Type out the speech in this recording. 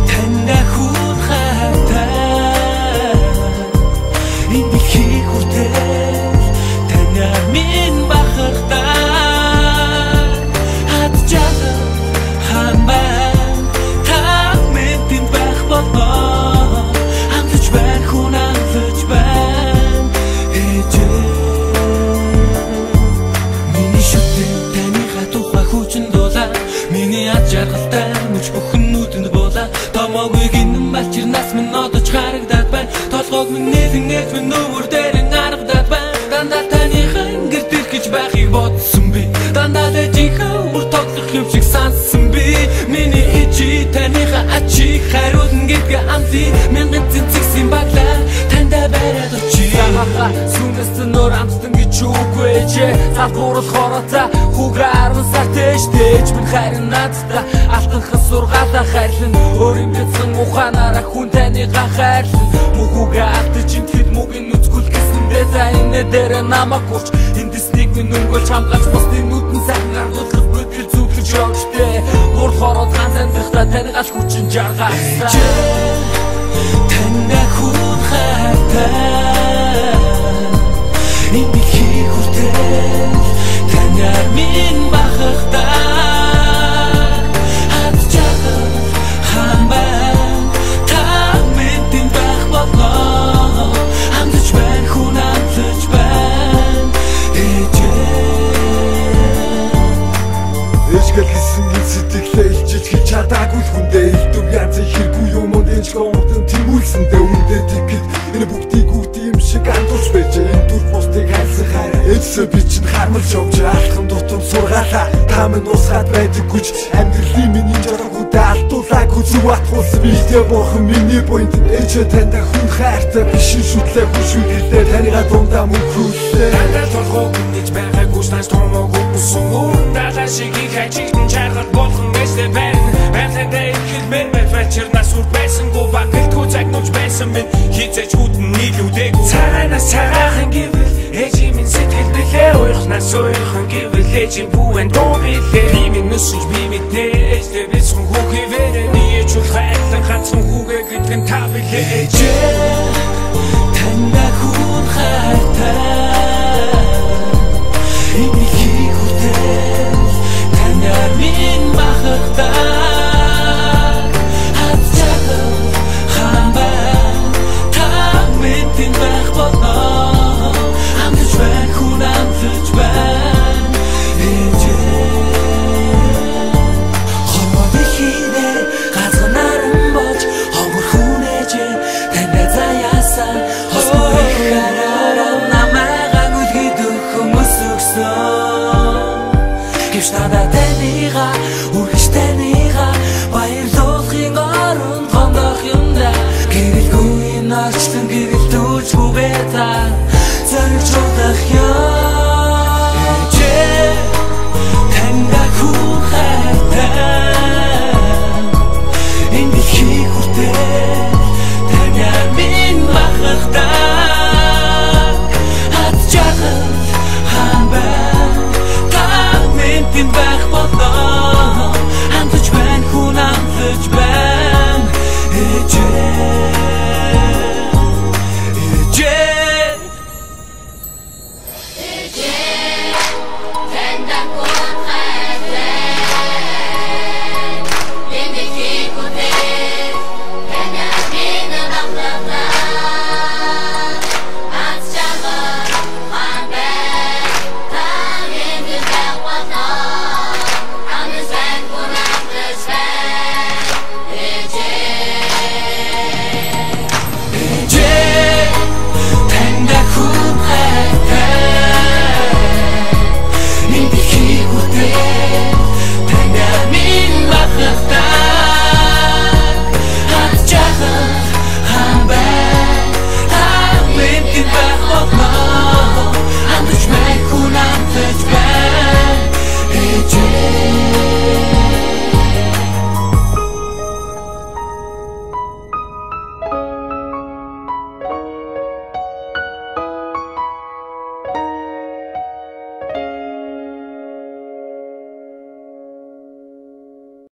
Tanda hun хайртай энэ ихийг хүртэл таны минь бахартай хатжаа хамбай та мэдэн байх болно амтж байна хүн амтж байна миний шүтэн таны хатуухай хүчин дуулаа миний ад жаргалтай мөч бүхэн нүдэнд буулаа томоогүй гинэн малчирнаас минь одож харагдаад байна толгойг минь нэлэн ээж минь нүмер дээр гаргадаад байна дандаа таныхаа гэр дэх гэж байхыг бодсон би дандаа дэжийнхаа бүр тоглох юм шиг сансан би миний ичи таныхаа ачиг хариулна гэдгээ амлий мянган цэцэгсэн баглаа тандаа бариад очи сүнэс нөр амтсан гэж үгүй ээжээ залгуурал хорооцаа хүүгээ 10 сар тэжтэйж минь харин надтай алтанхас сургаалаа хайрлан өөрийн бяцхан ухаанаараа хүн таныгаа хайрлан мөхүүгээ автаж интгэл мөгийн нүцгүүл гэсэндээ за энэ дээр намайг гурч эндснийг минь өнгөлж хамгаалж босны нүдэн сайн гардуулах бүтгэл зүтгэж явжтэй гур хороод ганц амьдрахтаа таныгаа хүчин жаргаалсан таны хүн хайртай энэ ихийг хүртэл таны минь бахартай хатжаа хамбай та мэдэн байх болно амтж байна хүн амтж байна эжгэл гэсэн сэтгэлээ илчиж хийж чадаагүй хүндээ элдв янзын хэргүй юм энэ ч гомдон тэмүүлсэндээ үндэ тэгэхэд энэ бүгдийг үт юм шиг андуурч байж энэ дүр бусдыг хайсан хараа эцсээ би чинь хармал шовж алхам дутам сургаалаа та минь усгаад байдаггүйч амьдралын миний жоргуудаа алдуулаагүй зүг атгуулсан бидээ бурхан миний буйнд ээжээ танд хүн хайртай биш шүтлээ хүшүүлээ таныгаа дундаа мөнхрүүлээ тандаа толгойг гэж байгаагүй стаж томоогүй бүсэн даа шиг их хачигтэн чаргал болгон мэстэй байна байцаатай ихэл мэн фачернаас үр байсан гоо багтгүй цагнууч байсан минь хизээч хүдэн нийлүүдээгүү цаанаас цагаахан гэвэл ээжи минь сэтгэл бэлээ уйхнаас уйхан гэвэл ээжи бүхэн дуу билээ би минь нүсэж би мэднээ ээжтэй бисхэн хүүхий вэрэ ниеч үл хайрлан ганцхан хүүгээ гэдгэн та билээ таны хүн хайртай энэ ихийг хүртэл таны минь бахартай хатжаа хамбай та мэдэн байх болно амтж байна хүн амтж байна хомод ихийнэ газар наран болж хомор хүн ээжээ тандаа заяасан хосмор их хараараа намайгаа гүлгээд өгөх хүмүүс өгсөн гэвч надад